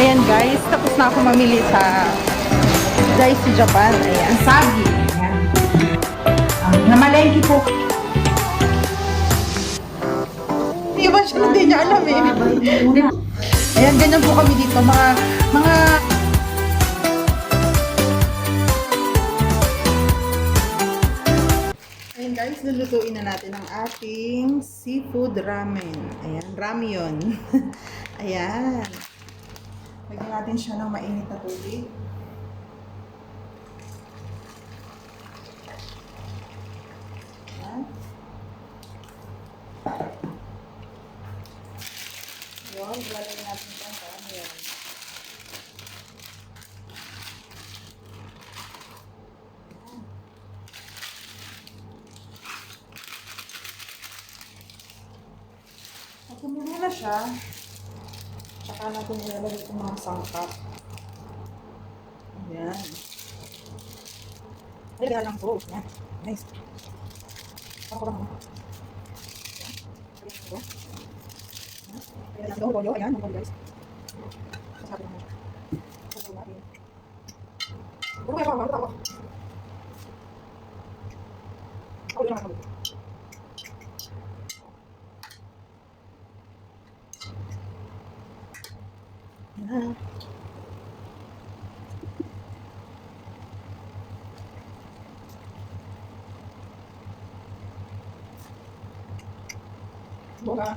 Ayan guys, tapos na ako mamili sa Dicey Japan. Ayan. Sagi. Ayan. Namalengke po. Hindi ba siya, hindi niya alam eh. Ayan, ganyan po kami dito. Mga Ayan guys, lulutuin na natin ang ating seafood ramen. Ayan, ramyun. Ayan. Lagyan natin siya ng mainit na tubig. Ayan. Yun, lalagyan natin ito ang ramyun. Pag kumulo na siya, tsaka natin ilalagay itong mga sangkap. Ayan. Ay, kaya lang po. Ayan. Nice. Ako lang. Ayan po. Ayan lang daw. Ayan. Ayan guys. Sasabi naman. Sasabi natin. Puro kaya ako. Ako lang ako. Ayan. Boga.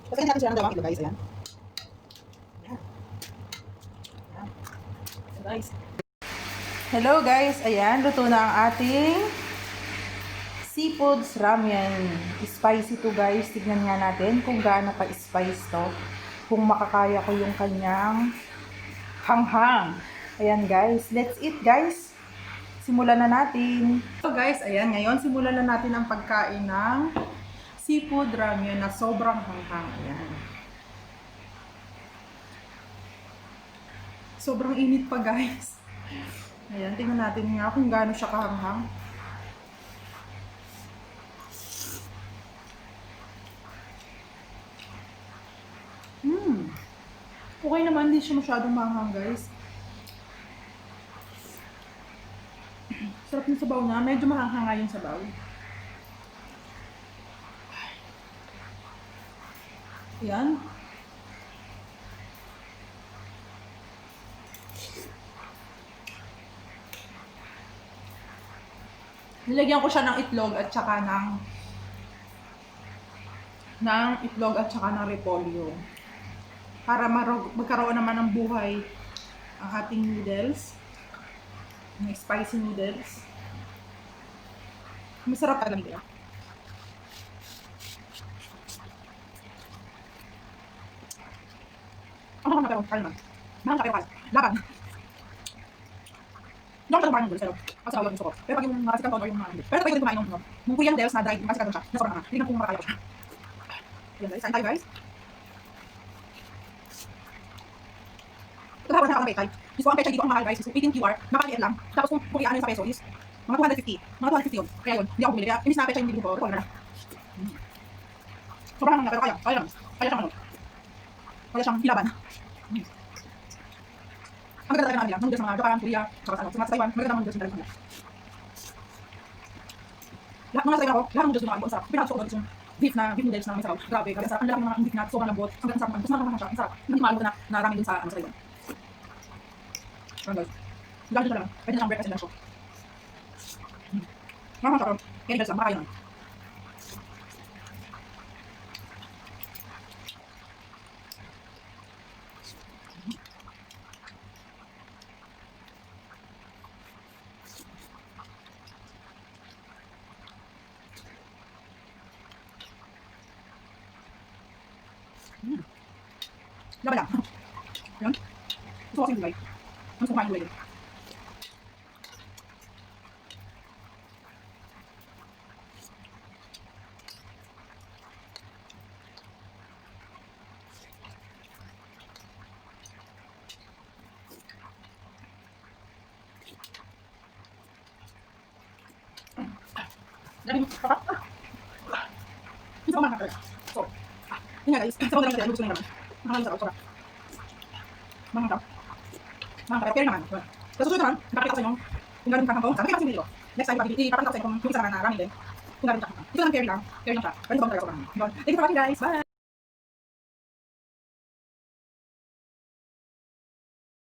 Kasi natin siya ng dalawang kilo guys. Ayan. Ayan. Ayan. So guys. Hello guys. Ayan. Luto na ang ating seafoods ramen. Spicy to guys. Tignan nga natin kung gaano ka-spice to. Kung makakaya ko yung kanyang hanghang. Ayan guys. Let's eat guys. Simulan na natin. So guys. Ayan. Ngayon simulan na natin ang pagkain ng seafood ramen na sobrang hanghang. Ayan. Sobrang init pa guys. Ayan, tingnan natin nga kung gaano siya kahanghang. Okay naman, hindi siya masyadong maanghang guys. Sarap ng sabaw niya. Medyo mahanghang nga yung sabaw. Ayan. Nilagyan ko siya ng itlog at saka ng repolyo. Para magkaroon naman ng buhay ang ating noodles. Ng spicy noodles. Masarap talaga. Ano naman kayo? Kaya naman. Mahal kayo kaya. Laban. Hindi ako parang noodles, pero kasi ako yung gusto ko. Pero pag yung mga sikat or yung mga noodles. Pero pwede ko din kumain nung kuyang dels na dried, kasi sikat siya. Na sobrang nga. Tingnan kung makakaya ko siya. Ayan guys, kain tayo guys. Ito na ako ng pechay. Gusto ko ang pechay dito ang mahal guys. Gusto 18 QR. Napakaliit lang. Tapos kung kuyaan yun sa peso is mga 250. Mga 250 yun. Kaya yun, hindi ako bumili. Kaya inis na pechay yung bibili ko. Ito na lang. Sobrang lang nga, pero kaya. Kaya lang. Kaya siyang ano. Kaya siyang hilaban. Ang ganda talaga ng noodles ng mga Japan, Korea, saka sa Taiwan, maganda ng noodles ng talaga. Lahat ng nasa Taiwan ako, lahat ng noodles yung mga sarap. Pinakagusto ko noodles yung beef noodles na may sabaw. Grabe, grabe sarap. Ang lalaki ng mga beef na sobrang lambot. Ang ganda sarap naman. Gusto naman siya, ang sarap. Hindi maalo na ramen dun sa Taiwan. Ayan guys. Lagi siya lang. Pwede siyang breakfast and lunch. Mga sarap. Kaya noodles lang, makakaya naman. Laban lang. Ayan. Gusto ko kasi yung gulay. Gusto ko kumain yung gulay din. Dami mo. Minsan Sa mga talaga. So, yun nga guys. Sa mga lang gusto nyo naman. Mga lang sarap. Mga sarap. Mga sarap. Pero naman. Sa susunod naman, bakit ako sa inyong kung gano'n kakang ko. Sabi kasi video. Next time, ipapakita ko sa inyo kung isa naman na ramen din. Kung gano'n kakang. Ito lang care lang. Care lang siya. Pero ito bang talaga sobrang. Thank you for watching guys. Bye!